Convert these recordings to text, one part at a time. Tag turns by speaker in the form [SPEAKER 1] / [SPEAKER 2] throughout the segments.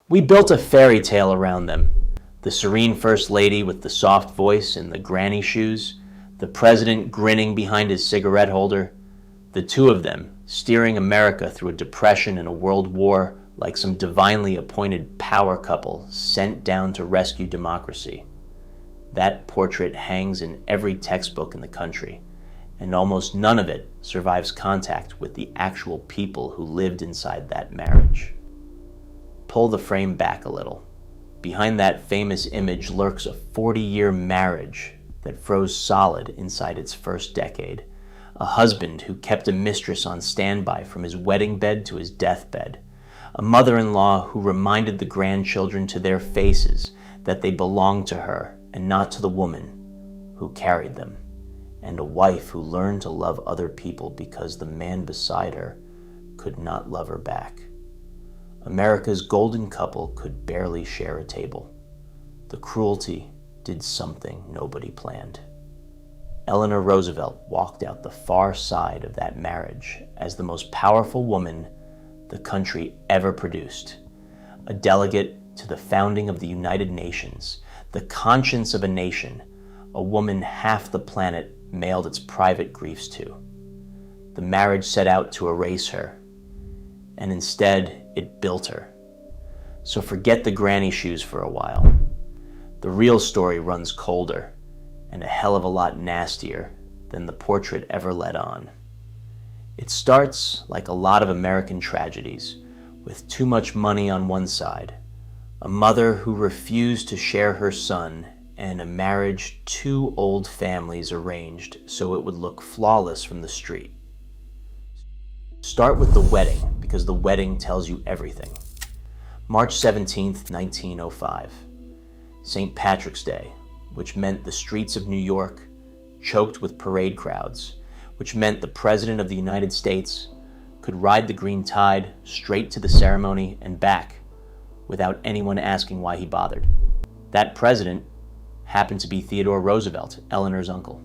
[SPEAKER 1] We built a fairy tale around them. The serene first lady with the soft voice and the granny shoes, the president grinning behind his cigarette holder, the two of them steering America through a depression and a world war like some divinely appointed power couple sent down to rescue democracy. That portrait hangs in every textbook in the country, and almost none of it survives contact with the actual people who lived inside that marriage. Pull the frame back a little. Behind that famous image lurks a 40-year marriage that froze solid inside its first decade. A husband who kept a mistress on standby from his wedding bed to his deathbed. A mother-in-law who reminded the grandchildren to their faces that they belonged to her and not to the woman who carried them. And a wife who learned to love other people because the man beside her could not love her back. America's golden couple could barely share a table. The cruelty did something nobody planned. Eleanor Roosevelt walked out the far side of that marriage as the most powerful woman the country ever produced. A delegate to the founding of the United Nations, the conscience of a nation, a woman half the planet mailed its private griefs to. The marriage set out to erase her, and instead it built her. So forget the granny shoes for a while. The real story runs colder and a hell of a lot nastier than the portrait ever let on. It starts like a lot of American tragedies, with too much money on one side, a mother who refused to share her son, and a marriage two old families arranged so it would look flawless from the street. Start with the wedding, because the wedding tells you everything. March 17th, 1905. St. Patrick's Day, which meant the streets of New York choked with parade crowds, which meant the President of the United States could ride the green tide straight to the ceremony and back without anyone asking why he bothered. That president happened to be Theodore Roosevelt, Eleanor's uncle,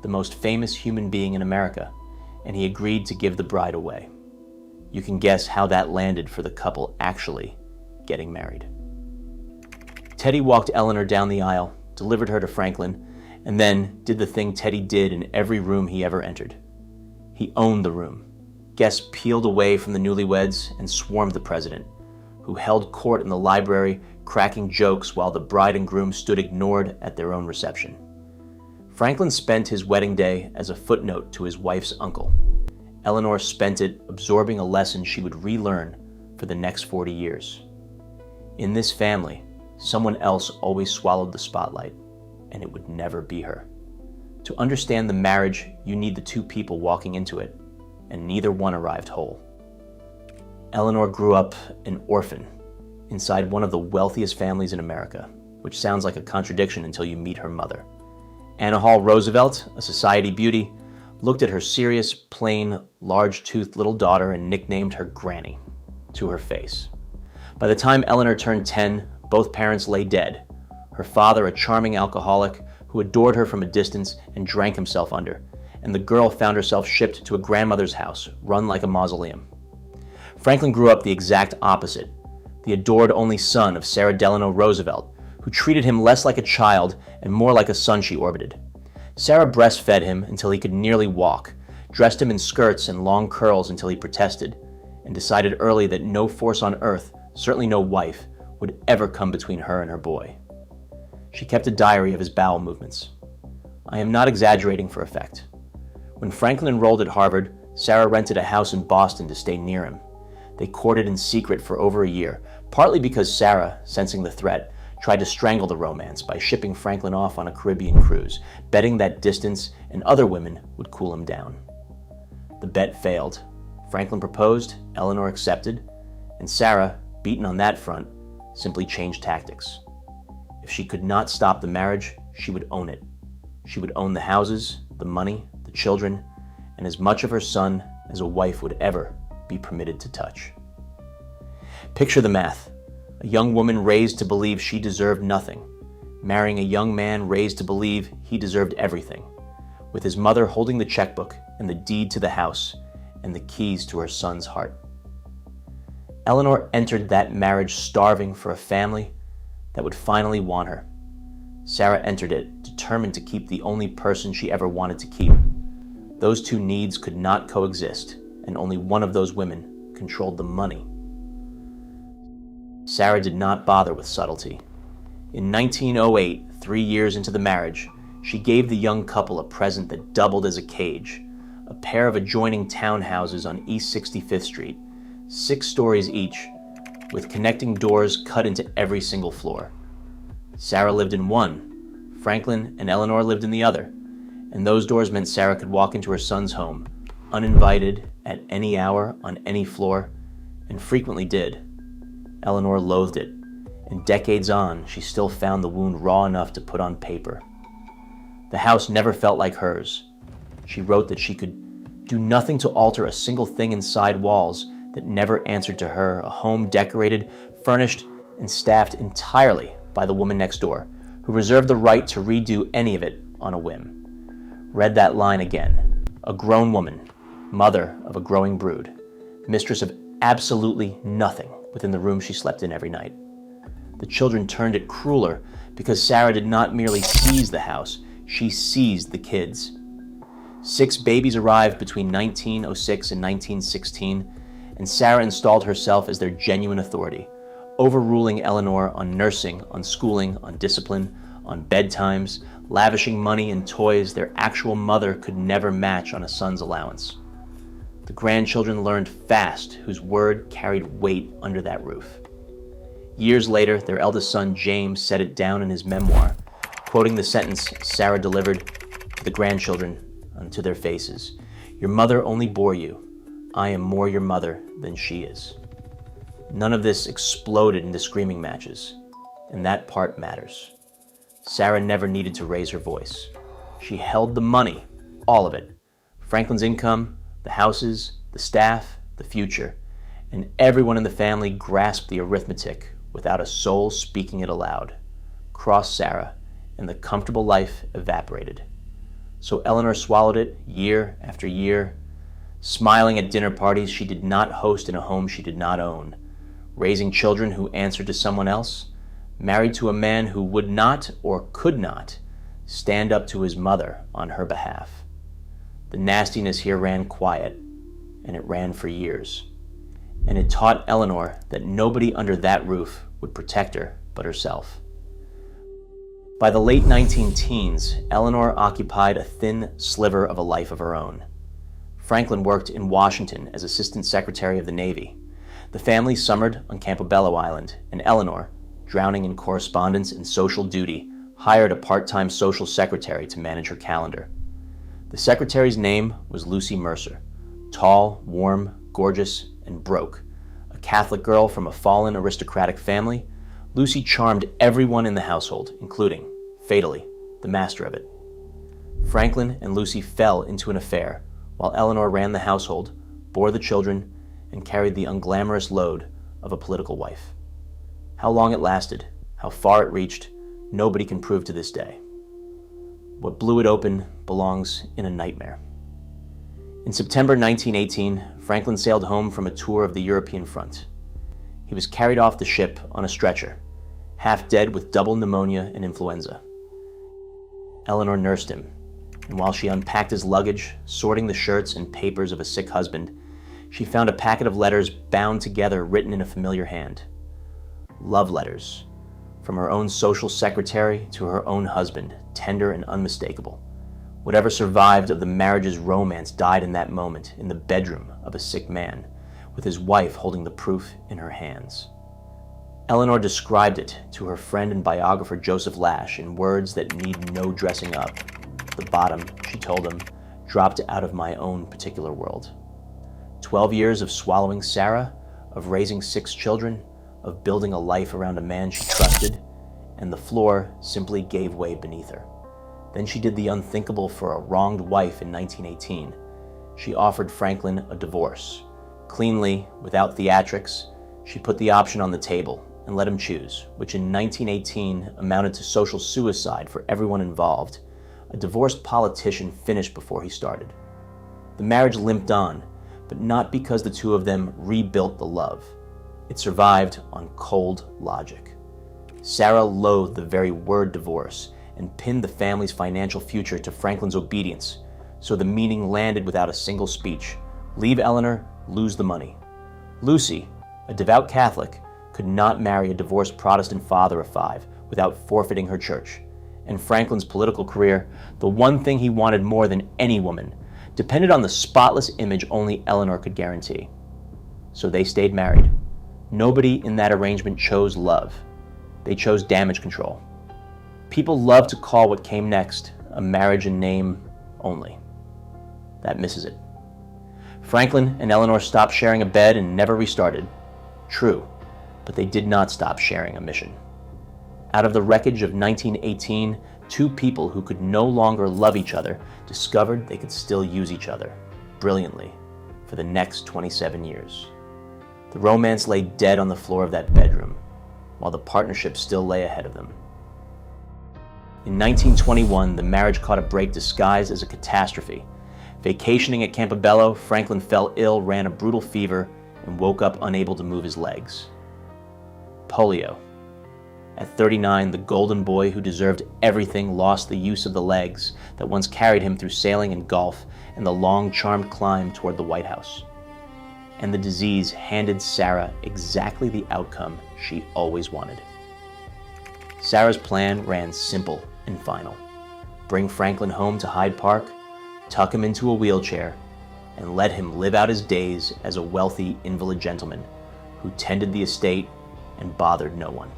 [SPEAKER 1] the most famous human being in America, and he agreed to give the bride away. You can guess how that landed for the couple actually getting married. Teddy walked Eleanor down the aisle, delivered her to Franklin, and then did the thing Teddy did in every room he ever entered. He owned the room. Guests peeled away from the newlyweds and swarmed the president, who held court in the library, cracking jokes while the bride and groom stood ignored at their own reception. Franklin spent his wedding day as a footnote to his wife's uncle. Eleanor spent it absorbing a lesson she would relearn for the next 40 years. In this family, someone else always swallowed the spotlight, and it would never be her. To understand the marriage, you need the two people walking into it, and neither one arrived whole. Eleanor grew up an orphan inside one of the wealthiest families in America, which sounds like a contradiction until you meet her mother. Anna Hall Roosevelt, a society beauty, looked at her serious, plain, large-toothed little daughter and nicknamed her Granny to her face. By the time Eleanor turned 10, both parents lay dead. Her father, a charming alcoholic who adored her from a distance and drank himself under, and the girl found herself shipped to a grandmother's house, run like a mausoleum. Franklin grew up the exact opposite, the adored only son of Sarah Delano Roosevelt, who treated him less like a child and more like a son she orbited. Sarah breastfed him until he could nearly walk, dressed him in skirts and long curls until he protested, and decided early that no force on earth, certainly no wife, would ever come between her and her boy. She kept a diary of his bowel movements. I am not exaggerating for effect. When Franklin enrolled at Harvard, Sarah rented a house in Boston to stay near him. They courted in secret for over a year, partly because Sarah, sensing the threat, tried to strangle the romance by shipping Franklin off on a Caribbean cruise, betting that distance and other women would cool him down. The bet failed. Franklin proposed, Eleanor accepted, and Sarah, beaten on that front, simply changed tactics. If she could not stop the marriage, she would own it. She would own the houses, the money, the children, and as much of her son as a wife would ever be permitted to touch. Picture the math. A young woman raised to believe she deserved nothing, marrying a young man raised to believe he deserved everything, with his mother holding the checkbook and the deed to the house and the keys to her son's heart. Eleanor entered that marriage starving for a family that would finally want her. Sarah entered it determined to keep the only person she ever wanted to keep. Those two needs could not coexist, and only one of those women controlled the money. Sarah did not bother with subtlety. In 1908, 3 years into the marriage, she gave the young couple a present that doubled as a cage, a pair of adjoining townhouses on East 65th Street, 6 stories each, with connecting doors cut into every single floor. Sarah lived in one, Franklin and Eleanor lived in the other, and those doors meant Sarah could walk into her son's home, uninvited, at any hour, on any floor, and frequently did. Eleanor loathed it, and decades on, she still found the wound raw enough to put on paper. The house never felt like hers. She wrote that she could do nothing to alter a single thing inside walls that never answered to her, a home decorated, furnished, and staffed entirely by the woman next door, who reserved the right to redo any of it on a whim. Read that line again. A grown woman, mother of a growing brood, mistress of absolutely nothing within the room she slept in every night. The children turned it crueler because Sarah did not merely seize the house, she seized the kids. 6 babies arrived between 1906 and 1916, and Sarah installed herself as their genuine authority, overruling Eleanor on nursing, on schooling, on discipline, on bedtimes, lavishing money and toys their actual mother could never match on a son's allowance. The grandchildren learned fast whose word carried weight under that roof. Years later, their eldest son, James, set it down in his memoir, quoting the sentence Sarah delivered to the grandchildren unto their faces. "Your mother only bore you. I am more your mother than she is." None of this exploded into screaming matches, and that part matters. Sarah never needed to raise her voice. She held the money, all of it. Franklin's income, the houses, the staff, the future, and everyone in the family grasped the arithmetic without a soul speaking it aloud. Cross Sarah, and the comfortable life evaporated. So Eleanor swallowed it year after year, smiling at dinner parties she did not host in a home she did not own, raising children who answered to someone else, married to a man who would not or could not stand up to his mother on her behalf. The nastiness here ran quiet, and it ran for years. And it taught Eleanor that nobody under that roof would protect her but herself. By the late 19-teens, Eleanor occupied a thin sliver of a life of her own. Franklin worked in Washington as Assistant Secretary of the Navy. The family summered on Campobello Island, and Eleanor, drowning in correspondence and social duty, hired a part-time social secretary to manage her calendar. The secretary's name was Lucy Mercer, tall, warm, gorgeous, and broke. A Catholic girl from a fallen aristocratic family, Lucy charmed everyone in the household, including, fatally, the master of it. Franklin and Lucy fell into an affair, while Eleanor ran the household, bore the children, and carried the unglamorous load of a political wife. How long it lasted, how far it reached, nobody can prove to this day. What blew it open belongs in a nightmare. In September 1918, Franklin sailed home from a tour of the European front. He was carried off the ship on a stretcher, half dead with double pneumonia and influenza. Eleanor nursed him, and while she unpacked his luggage, sorting the shirts and papers of a sick husband, she found a packet of letters bound together written in a familiar hand. Love letters, from her own social secretary to her own husband, tender and unmistakable. Whatever survived of the marriage's romance died in that moment, in the bedroom of a sick man, with his wife holding the proof in her hands. Eleanor described it to her friend and biographer Joseph Lash in words that need no dressing up. The bottom, she told him, dropped out of my own particular world. 12 years of swallowing Sarah, of raising 6 children, of building a life around a man she trusted, and the floor simply gave way beneath her. Then she did the unthinkable for a wronged wife in 1918. She offered Franklin a divorce. Cleanly, without theatrics, she put the option on the table and let him choose, which in 1918 amounted to social suicide for everyone involved. A divorced politician finished before he started. The marriage limped on, but not because the two of them rebuilt the love. It survived on cold logic. Sarah loathed the very word divorce and pinned the family's financial future to Franklin's obedience, so the meeting landed without a single speech. Leave Eleanor, lose the money. Lucy, a devout Catholic, could not marry a divorced Protestant father of 5 without forfeiting her church. And Franklin's political career, the one thing he wanted more than any woman, depended on the spotless image only Eleanor could guarantee. So they stayed married. Nobody in that arrangement chose love. They chose damage control. People love to call what came next a marriage in name only. That misses it. Franklin and Eleanor stopped sharing a bed and never restarted. True, but they did not stop sharing a mission. Out of the wreckage of 1918, 2 people who could no longer love each other discovered they could still use each other, brilliantly, for the next 27 years. The romance lay dead on the floor of that bedroom, while the partnership still lay ahead of them. In 1921, the marriage caught a break disguised as a catastrophe. Vacationing at Campobello, Franklin fell ill, ran a brutal fever, and woke up unable to move his legs. Polio. At 39, the golden boy who deserved everything lost the use of the legs that once carried him through sailing and golf and the long, charmed climb toward the White House. And the disease handed Sarah exactly the outcome she always wanted. Sarah's plan ran simple and final. Bring Franklin home to Hyde Park, tuck him into a wheelchair, and let him live out his days as a wealthy invalid gentleman who tended the estate and bothered no one.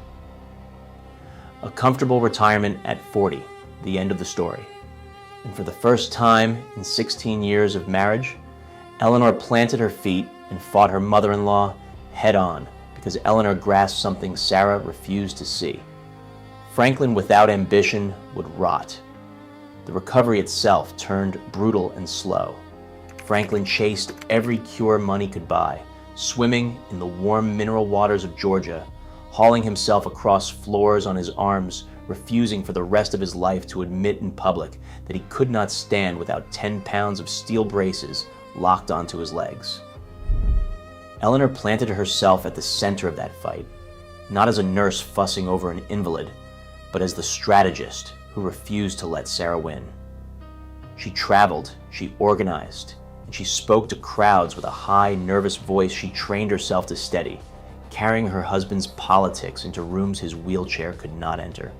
[SPEAKER 1] A comfortable retirement at 40, the end of the story. And for the first time in 16 years of marriage, Eleanor planted her feet and fought her mother-in-law head-on because Eleanor grasped something Sarah refused to see. Franklin without ambition would rot. The recovery itself turned brutal and slow. Franklin chased every cure money could buy, swimming in the warm mineral waters of Georgia, hauling himself across floors on his arms, refusing for the rest of his life to admit in public that he could not stand without 10 pounds of steel braces locked onto his legs. Eleanor planted herself at the center of that fight, not as a nurse fussing over an invalid, but as the strategist who refused to let Sarah win. She traveled, she organized, and she spoke to crowds with a high, nervous voice she trained herself to steady, carrying her husband's politics into rooms his wheelchair could not enter.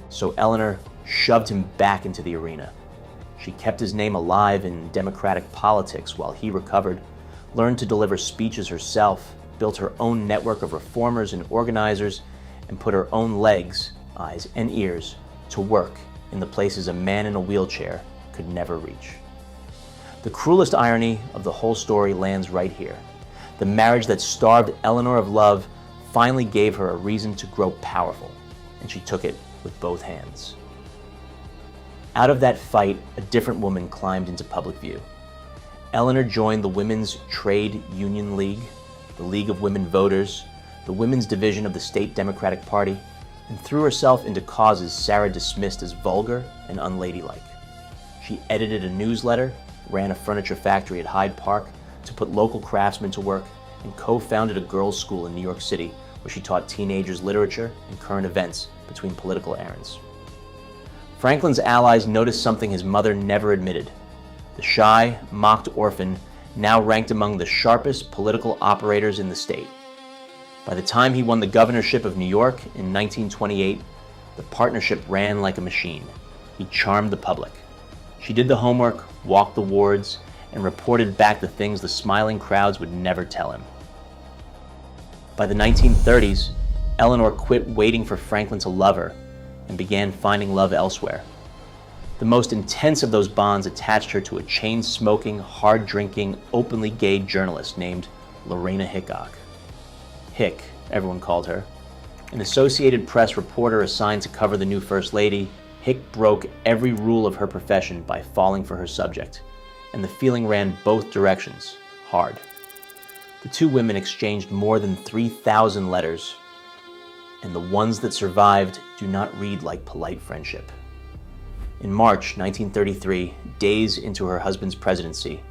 [SPEAKER 1] So Eleanor shoved him back into the arena. She kept his name alive in Democratic politics while he recovered, learned to deliver speeches herself, built her own network of reformers and organizers, and put her own legs, eyes, and ears to work in the places a man in a wheelchair could never reach. The cruelest irony of the whole story lands right here. The marriage that starved Eleanor of love finally gave her a reason to grow powerful, and she took it with both hands. Out of that fight, a different woman climbed into public view. Eleanor joined the Women's Trade Union League, the League of Women Voters, the women's division of the state Democratic Party, and threw herself into causes Sarah dismissed as vulgar and unladylike. She edited a newsletter, ran a furniture factory at Hyde Park to put local craftsmen to work, and co-founded a girls' school in New York City where she taught teenagers literature and current events between political errands. Franklin's allies noticed something his mother never admitted. The shy, mocked orphan now ranked among the sharpest political operators in the state. By the time he won the governorship of New York in 1928, the partnership ran like a machine. He charmed the public. She did the homework, walked the wards, and reported back the things the smiling crowds would never tell him. By the 1930s, Eleanor quit waiting for Franklin to love her and began finding love elsewhere. The most intense of those bonds attached her to a chain-smoking, hard-drinking, openly gay journalist named Lorena Hickok. Hick, everyone called her. An Associated Press reporter assigned to cover the new First Lady, Hick broke every rule of her profession by falling for her subject, and the feeling ran both directions, hard. The two women exchanged more than 3,000 letters, and the ones that survived do not read like polite friendship. In March 1933, days into her husband's presidency,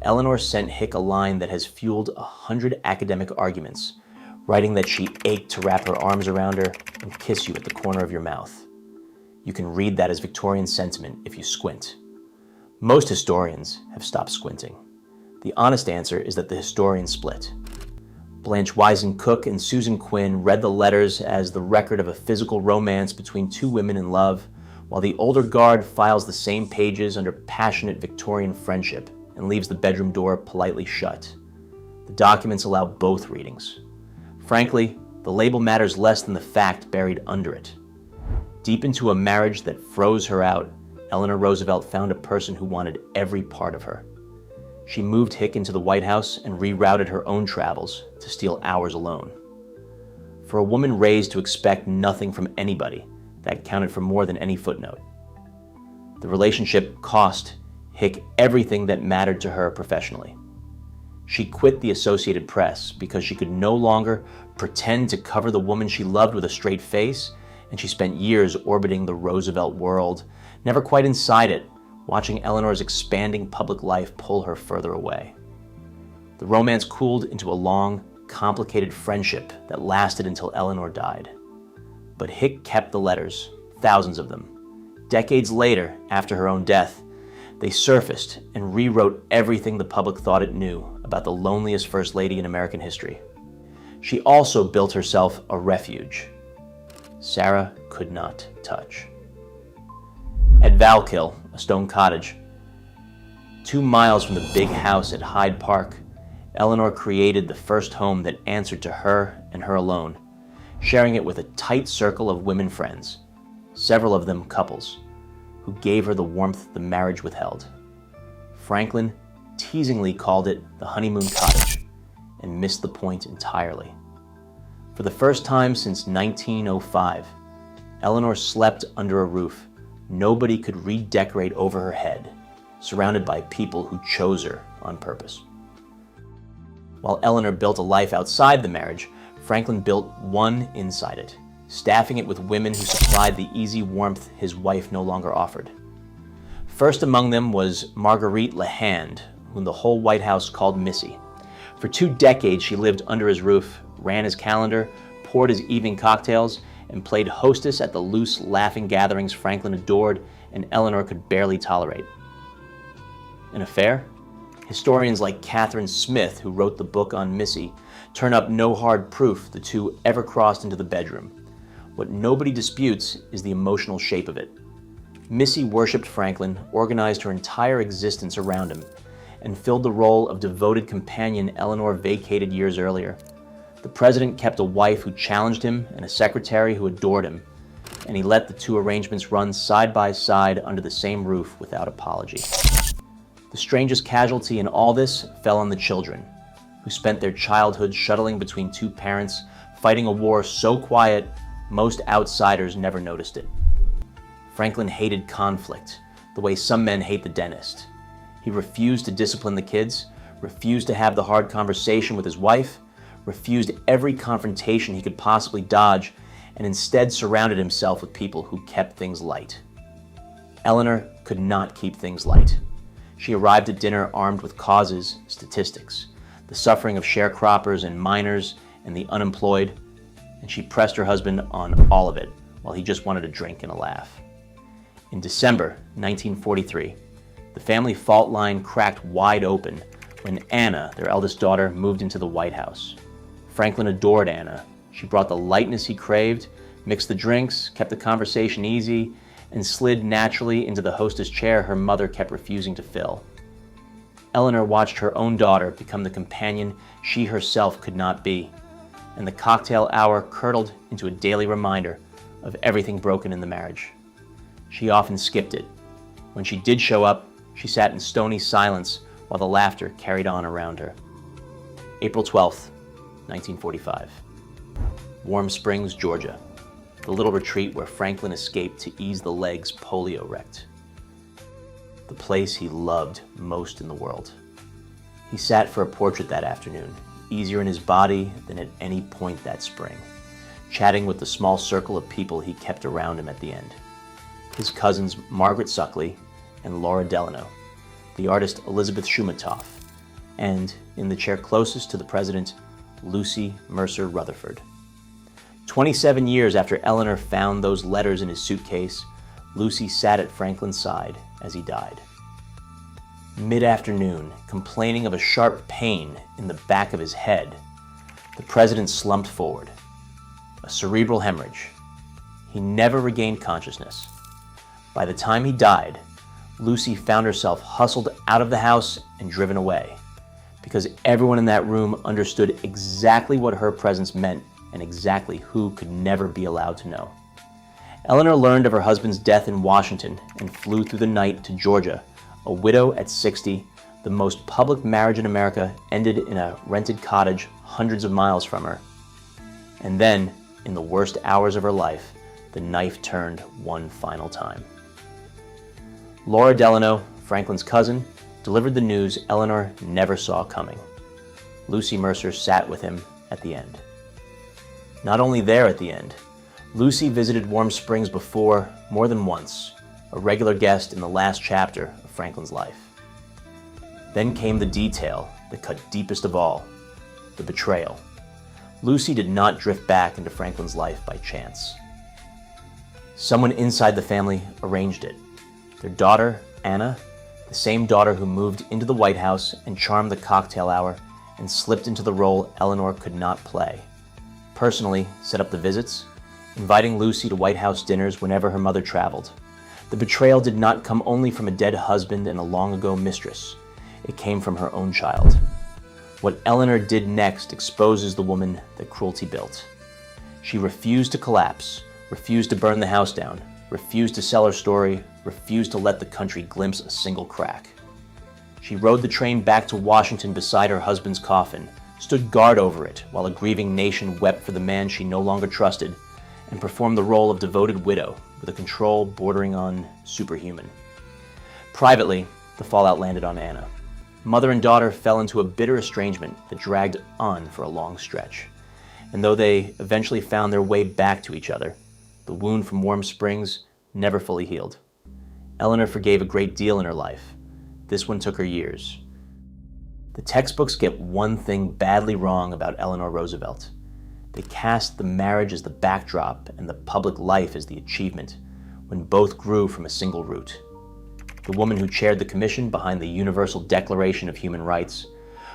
[SPEAKER 1] Eleanor sent Hick a line that has fueled 100 academic arguments, writing that she ached to wrap her arms around her and kiss you at the corner of your mouth. You can read that as Victorian sentiment if you squint. Most historians have stopped squinting. The honest answer is that the historians split. Blanche Wiesen-Cook and Susan Quinn read the letters as the record of a physical romance between two women in love, while the older guard files the same pages under passionate Victorian friendship and leaves the bedroom door politely shut. The documents allow both readings. Frankly, the label matters less than the fact buried under it. Deep into a marriage that froze her out, Eleanor Roosevelt found a person who wanted every part of her. She moved Hick into the White House and rerouted her own travels to steal hours alone. For a woman raised to expect nothing from anybody, that counted for more than any footnote. The relationship cost Hick everything that mattered to her professionally. She quit the Associated Press because she could no longer pretend to cover the woman she loved with a straight face, and she spent years orbiting the Roosevelt world, never quite inside it, watching Eleanor's expanding public life pull her further away. The romance cooled into a long, complicated friendship that lasted until Eleanor died. But Hick kept the letters, thousands of them. Decades later, after her own death, they surfaced and rewrote everything the public thought it knew about the loneliest First Lady in American history. She also built herself a refuge. Sarah could not touch. At Valkill, a stone cottage, 2 miles from the big house at Hyde Park, Eleanor created the first home that answered to her and her alone, sharing it with a tight circle of women friends, several of them couples, who gave her the warmth the marriage withheld. Franklin teasingly called it the honeymoon cottage and missed the point entirely. For the first time since 1905, Eleanor slept under a roof nobody could redecorate over her head, surrounded by people who chose her on purpose. While Eleanor built a life outside the marriage, Franklin built one inside it, staffing it with women who supplied the easy warmth his wife no longer offered. First among them was Marguerite LeHand, whom the whole White House called Missy. For 2 decades she lived under his roof, ran his calendar, poured his evening cocktails, and played hostess at the loose, laughing gatherings Franklin adored and Eleanor could barely tolerate. An affair? Historians like Catherine Smith, who wrote the book on Missy, turn up no hard proof the two ever crossed into the bedroom. What nobody disputes is the emotional shape of it. Missy worshipped Franklin, organized her entire existence around him, and filled the role of devoted companion Eleanor vacated years earlier. The president kept a wife who challenged him and a secretary who adored him, and he let the two arrangements run side by side under the same roof without apology. The strangest casualty in all this fell on the children, who spent their childhood shuttling between two parents, fighting a war so quiet most outsiders never noticed it. Franklin hated conflict, the way some men hate the dentist. He refused to discipline the kids, refused to have the hard conversation with his wife, refused every confrontation he could possibly dodge, and instead surrounded himself with people who kept things light. Eleanor could not keep things light. She arrived at dinner armed with causes, statistics, the suffering of sharecroppers and miners and the unemployed, and she pressed her husband on all of it while he just wanted a drink and a laugh. In December 1943, the family fault line cracked wide open when Anna, their eldest daughter, moved into the White House. Franklin adored Anna. She brought the lightness he craved, mixed the drinks, kept the conversation easy, and slid naturally into the hostess chair her mother kept refusing to fill. Eleanor watched her own daughter become the companion she herself could not be, and the cocktail hour curdled into a daily reminder of everything broken in the marriage. She often skipped it. When she did show up, she sat in stony silence while the laughter carried on around her. April 12th, 1945. Warm Springs, Georgia, the little retreat where Franklin escaped to ease the legs polio wrecked. The place he loved most in the world. He sat for a portrait that afternoon, easier in his body than at any point that spring, chatting with the small circle of people he kept around him at the end. His cousins Margaret Suckley and Laura Delano, the artist Elizabeth Shumatoff, and, in the chair closest to the president, Lucy Mercer Rutherford. 27 years after Eleanor found those letters in his suitcase, Lucy sat at Franklin's side as he died. Mid-afternoon, complaining of a sharp pain in the back of his head, the president slumped forward. A cerebral hemorrhage. He never regained consciousness. By the time he died, Lucy found herself hustled out of the house and driven away, because everyone in that room understood exactly what her presence meant and exactly who could never be allowed to know. Eleanor learned of her husband's death in Washington and flew through the night to Georgia. A widow at 60, the most public marriage in America ended in a rented cottage hundreds of miles from her. And then, in the worst hours of her life, the knife turned one final time. Laura Delano, Franklin's cousin, delivered the news Eleanor never saw coming. Lucy Mercer sat with him at the end. Not only there at the end, Lucy visited Warm Springs before more than once, a regular guest in the last chapter of Franklin's life. Then came the detail that cut deepest of all, the betrayal. Lucy did not drift back into Franklin's life by chance. Someone inside the family arranged it. Their daughter, Anna, the same daughter who moved into the White House and charmed the cocktail hour and slipped into the role Eleanor could not play, personally set up the visits, inviting Lucy to White House dinners whenever her mother traveled. The betrayal did not come only from a dead husband and a long-ago mistress. It came from her own child. What Eleanor did next exposes the woman that cruelty built. She refused to collapse, refused to burn the house down, refused to sell her story, refused to let the country glimpse a single crack. She rode the train back to Washington beside her husband's coffin, stood guard over it while a grieving nation wept for the man she no longer trusted, and performed the role of devoted widow with a control bordering on superhuman. Privately, the fallout landed on Anna. Mother and daughter fell into a bitter estrangement that dragged on for a long stretch. And though they eventually found their way back to each other, the wound from Warm Springs never fully healed. Eleanor forgave a great deal in her life. This one took her years. The textbooks get one thing badly wrong about Eleanor Roosevelt. They cast the marriage as the backdrop and the public life as the achievement, when both grew from a single root. The woman who chaired the commission behind the Universal Declaration of Human Rights,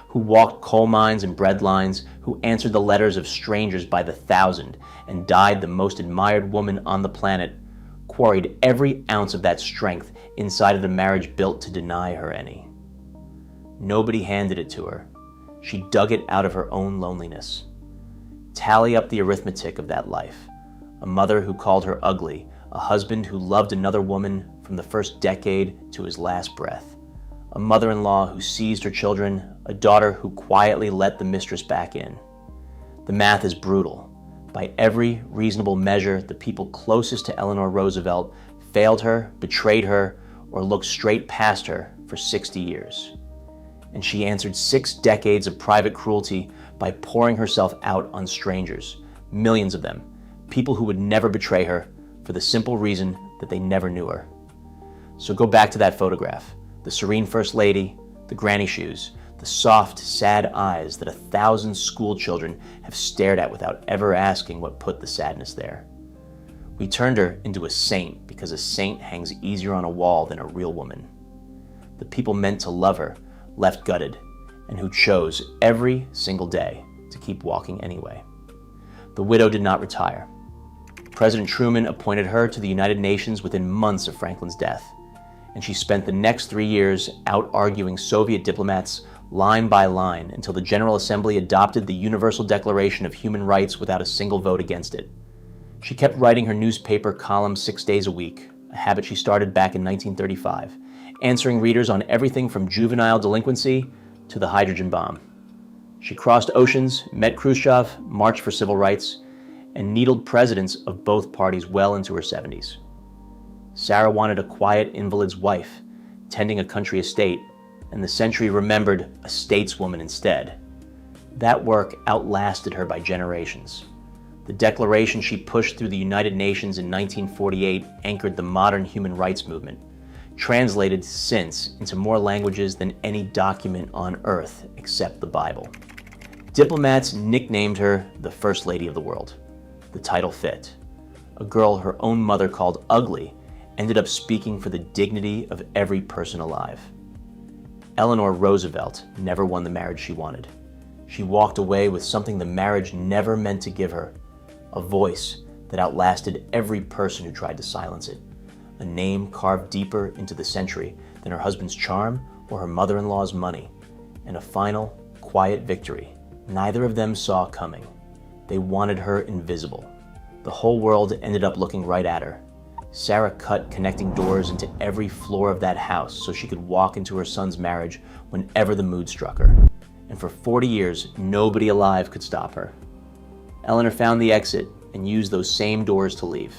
[SPEAKER 1] who walked coal mines and bread lines, who answered the letters of strangers by the thousand, and died the most admired woman on the planet, quarried every ounce of that strength inside of the marriage built to deny her any. Nobody handed it to her. She dug it out of her own loneliness. Tally up the arithmetic of that life. A mother who called her ugly, a husband who loved another woman from the first decade to his last breath, a mother-in-law who seized her children, a daughter who quietly let the mistress back in. The math is brutal. By every reasonable measure, the people closest to Eleanor Roosevelt failed her, betrayed her, or looked straight past her for 60 years. And she answered 6 decades of private cruelty by pouring herself out on strangers, millions of them, people who would never betray her for the simple reason that they never knew her. So go back to that photograph, the serene First Lady, the granny shoes, the soft, sad eyes that 1,000 school children have stared at without ever asking what put the sadness there. We turned her into a saint because a saint hangs easier on a wall than a real woman. The people meant to love her left gutted, and who chose every single day to keep walking anyway. The widow did not retire. President Truman appointed her to the United Nations within months of Franklin's death, and she spent the next 3 years out arguing Soviet diplomats line by line until the General Assembly adopted the Universal Declaration of Human Rights without a single vote against it. She kept writing her newspaper column 6 days a week, a habit she started back in 1935, answering readers on everything from juvenile delinquency to the hydrogen bomb. She crossed oceans, met Khrushchev, marched for civil rights, and needled presidents of both parties well into her 70s. Sarah wanted a quiet invalid's wife, tending a country estate, and the century remembered a stateswoman instead. That work outlasted her by generations. The declaration she pushed through the United Nations in 1948 anchored the modern human rights movement. translated since into more languages than any document on Earth except the Bible. Diplomats nicknamed her the First Lady of the World. The title fit. A girl her own mother called ugly ended up speaking for the dignity of every person alive. Eleanor Roosevelt never won the marriage she wanted. She walked away with something the marriage never meant to give her, a voice that outlasted every person who tried to silence it, a name carved deeper into the century than her husband's charm or her mother-in-law's money, and a final, quiet victory neither of them saw coming. They wanted her invisible. The whole world ended up looking right at her. Sarah cut connecting doors into every floor of that house so she could walk into her son's marriage whenever the mood struck her. And for 40 years, nobody alive could stop her. Eleanor found the exit and used those same doors to leave.